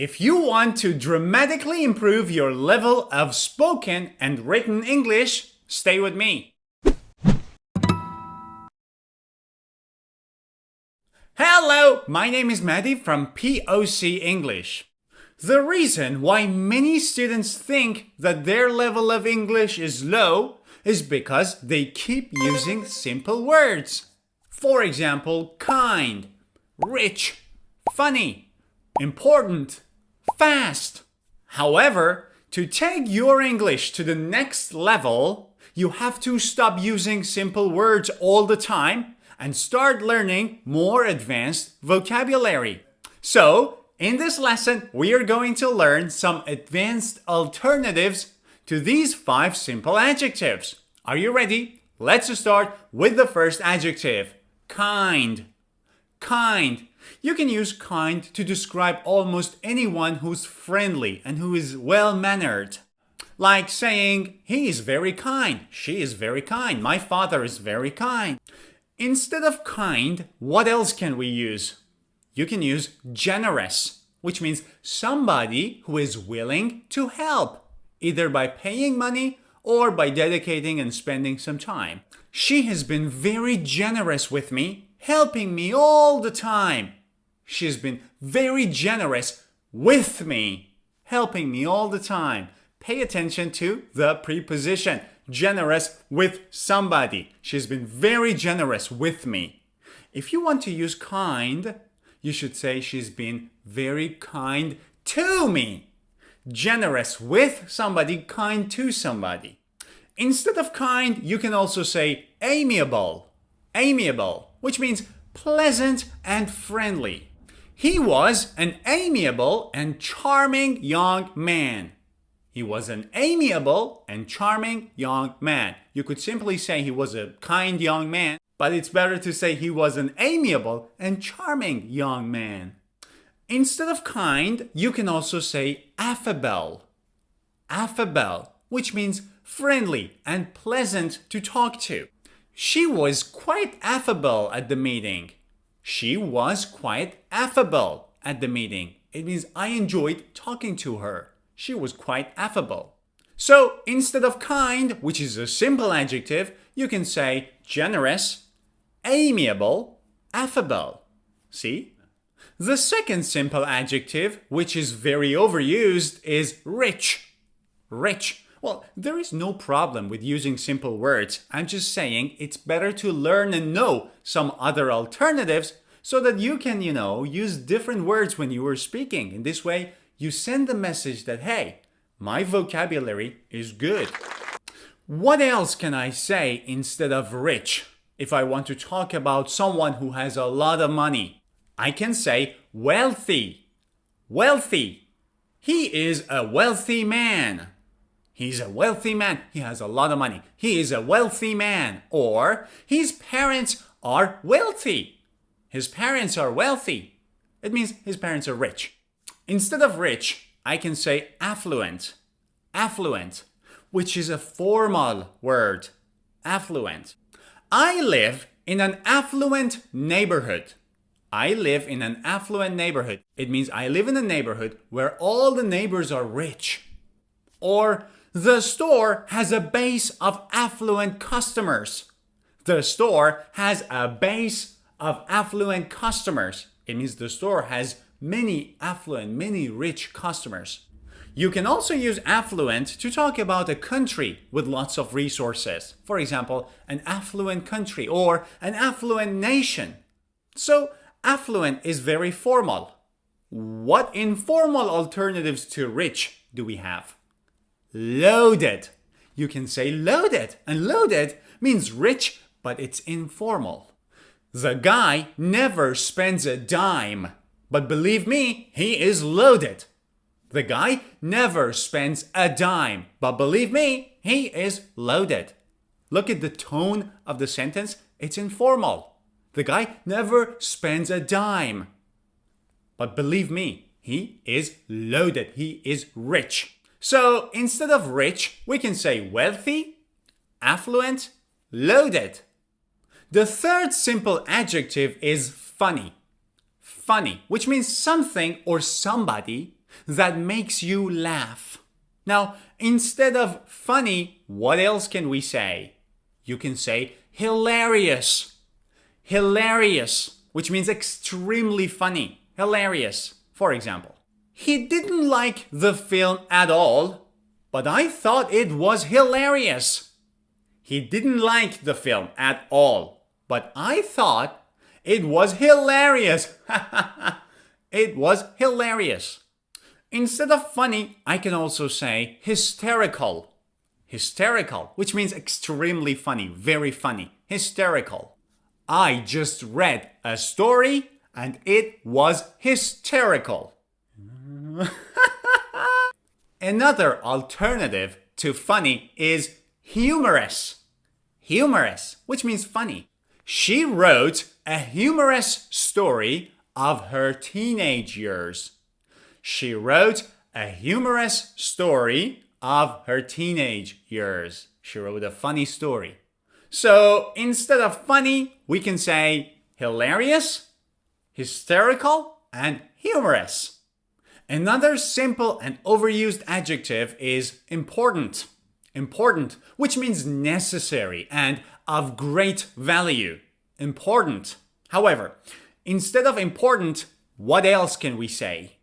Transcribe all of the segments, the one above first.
If you want to dramatically improve your level of spoken and written English, stay with me. Hello, my name is Mehdi from POC English. The reason why many students think that their level of English is low is because they keep using simple words. For example, kind, rich, funny, important, fast. However, to take your English to the next level, you have to stop using simple words all the time and start learning more advanced vocabulary. So, in this lesson, we are going to learn some advanced alternatives to these 5 simple adjectives. Are you ready? Let's start with the first adjective, kind. Kind. You can use kind to describe almost anyone who's friendly and who is well-mannered. Like saying, he is very kind, she is very kind, my father is very kind. Instead of kind, what else can we use? You can use generous, which means somebody who is willing to help, either by paying money or by dedicating and spending some time. She has been very generous with me, helping me all the time. She's been very generous with me, helping me all the time. Pay attention to the preposition, generous with somebody. She's been very generous with me. If you want to use kind, you should say she's been very kind to me. Generous with somebody, kind to somebody. Instead of kind, you can also say amiable. Amiable, which means pleasant and friendly. He was an amiable and charming young man. He was an amiable and charming young man. You could simply say he was a kind young man, but it's better to say he was an amiable and charming young man. Instead of kind, you can also say affable. Affable, which means friendly and pleasant to talk to. She was quite affable at the meeting. She was quite affable at the meeting. It means I enjoyed talking to her. She was quite affable. So instead of kind, which is a simple adjective, you can say generous, amiable, affable. See? The second simple adjective, which is very overused, is rich. Rich. Well, there is no problem with using simple words. I'm just saying it's better to learn and know some other alternatives so that you can, use different words when you are speaking. In this way, you send the message that, hey, my vocabulary is good. What else can I say instead of rich? If I want to talk about someone who has a lot of money, I can say wealthy. Wealthy. He is a wealthy man. He's a wealthy man. He has a lot of money. He is a wealthy man. Or his parents are wealthy. His parents are wealthy. It means his parents are rich. Instead of rich, I can say affluent. Affluent, which is a formal word. Affluent. I live in an affluent neighborhood. I live in an affluent neighborhood. It means I live in a neighborhood where all the neighbors are rich. Or the store has a base of affluent customers. The store has a base of affluent customers. It means the store has many affluent, many rich customers. You can also use affluent to talk about a country with lots of resources. For example, an affluent country or an affluent nation. So, affluent is very formal. What informal alternatives to rich do we have? Loaded. You can say loaded, and loaded means rich, but it's informal. The guy never spends a dime, but believe me, he is loaded. The guy never spends a dime, but believe me, he is loaded. Look at the tone of the sentence, it's informal. The guy never spends a dime, but believe me, he is loaded, he is rich. So instead of rich, we can say wealthy, affluent, loaded. The third simple adjective is funny. Funny, which means something or somebody that makes you laugh. Now, instead of funny, what else can we say? You can say hilarious. Hilarious, which means extremely funny. Hilarious. For example, he didn't like the film at all, but I thought it was hilarious. He didn't like the film at all, but I thought it was hilarious. It was hilarious. Instead of funny, I can also say hysterical. Hysterical, which means extremely funny, very funny. Hysterical. I just read a story and it was hysterical. Another alternative to funny is humorous. Humorous, which means funny. She wrote a humorous story of her teenage years. She wrote a humorous story of her teenage years. She wrote a funny story. So instead of funny, we can say hilarious, hysterical, and humorous. Another simple and overused adjective is important. Important, which means necessary and of great value. Important. However, instead of important, what else can we say?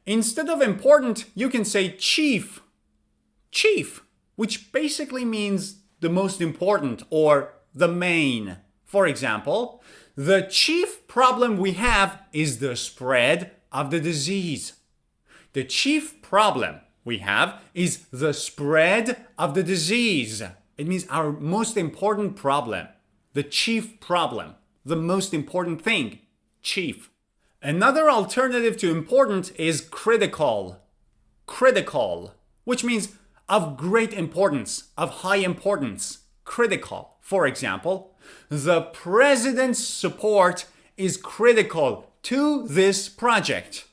Instead of important, you can say chief. Chief, which basically means the most important or the main. For example, the chief problem we have is the spread of the disease. The chief problem we have is the spread of the disease. It means our most important problem. The chief problem. The most important thing. Chief. Another alternative to important is critical. Critical, which means of great importance, of high importance. Critical. For example, the president's support is critical to this project.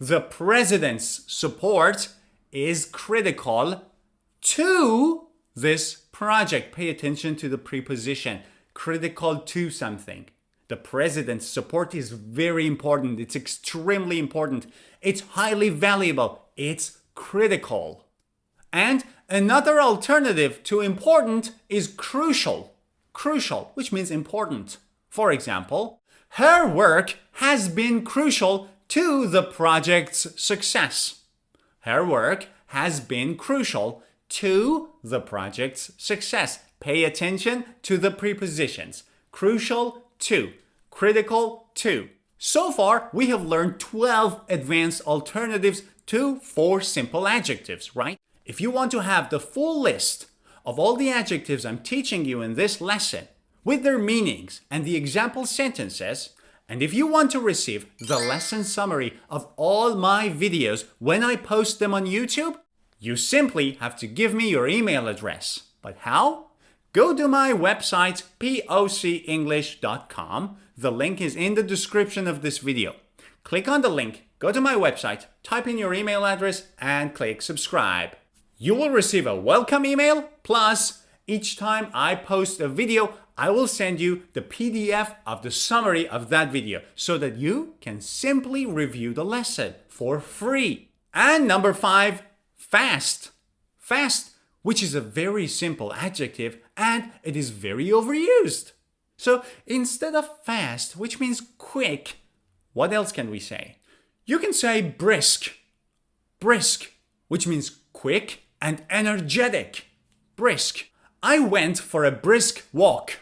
The president's support is critical to this project. Pay attention to the preposition. Critical to something. The president's support is very important. It's extremely important. It's highly valuable. It's critical. And another alternative to important is crucial. Crucial, which means important. For example, her work has been crucial to the project's success. Her work has been crucial to the project's success. Pay attention to the prepositions. Crucial to, critical to. So far, we have learned 12 advanced alternatives to 4 simple adjectives, right? If you want to have the full list of all the adjectives I'm teaching you in this lesson, with their meanings and the example sentences, and if you want to receive the lesson summary of all my videos when I post them on YouTube, you simply have to give me your email address. But how? Go to my website, pocenglish.com. The link is in the description of this video. Click on the link, go to my website, type in your email address, and click subscribe. You will receive a welcome email, plus each time I post a video, I will send you the PDF of the summary of that video so that you can simply review the lesson for free. And number 5, fast. Fast, which is a very simple adjective and it is very overused. So instead of fast, which means quick, what else can we say? You can say brisk. Brisk, which means quick and energetic. Brisk. I went for a brisk walk.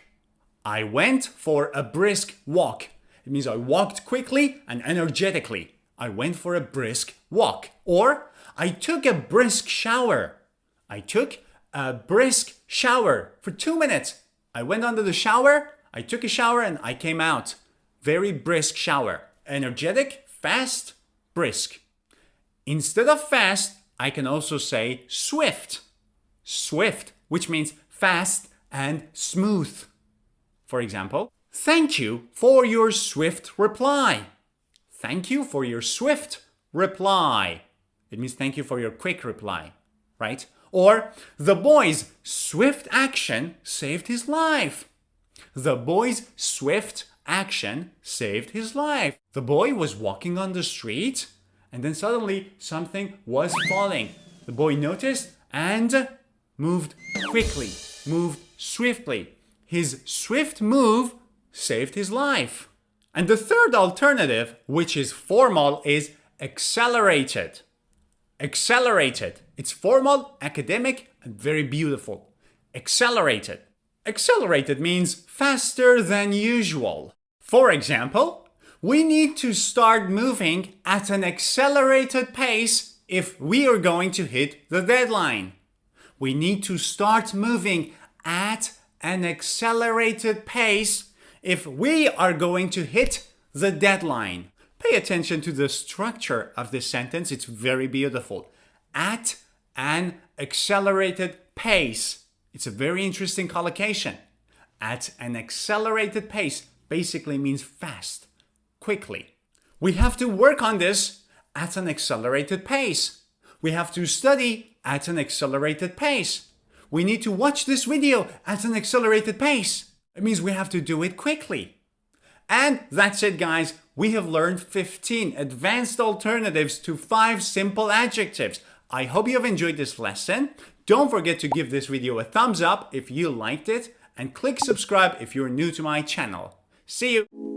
I went for a brisk walk. It means I walked quickly and energetically. I went for a brisk walk. Or I took a brisk shower. I took a brisk shower for 2 minutes. I went under the shower, I took a shower and I came out. Very brisk shower. Energetic, fast, brisk. Instead of fast, I can also say swift. Swift, which means fast and smooth. For example, thank you for your swift reply. Thank you for your swift reply. It means thank you for your quick reply, right? Or the boy's swift action saved his life. The boy's swift action saved his life. The boy was walking on the street and then suddenly something was falling. The boy noticed and moved quickly, moved swiftly. His swift move saved his life. And the third alternative, which is formal, is accelerated. Accelerated. It's formal, academic, and very beautiful. Accelerated. Accelerated means faster than usual. For example, we need to start moving at an accelerated pace if we are going to hit the deadline. We need to start moving at an accelerated pace if we are going to hit the deadline. Pay attention to the structure of this sentence. It's very beautiful. At an accelerated pace. It's a very interesting collocation. At an accelerated pace basically means fast, quickly. We have to work on this at an accelerated pace. We have to study at an accelerated pace. We need to watch this video at an accelerated pace. It means we have to do it quickly. And that's it, guys. We have learned 15 advanced alternatives to 5 simple adjectives. I hope you have enjoyed this lesson. Don't forget to give this video a thumbs up if you liked it, and click subscribe if you're new to my channel. See you!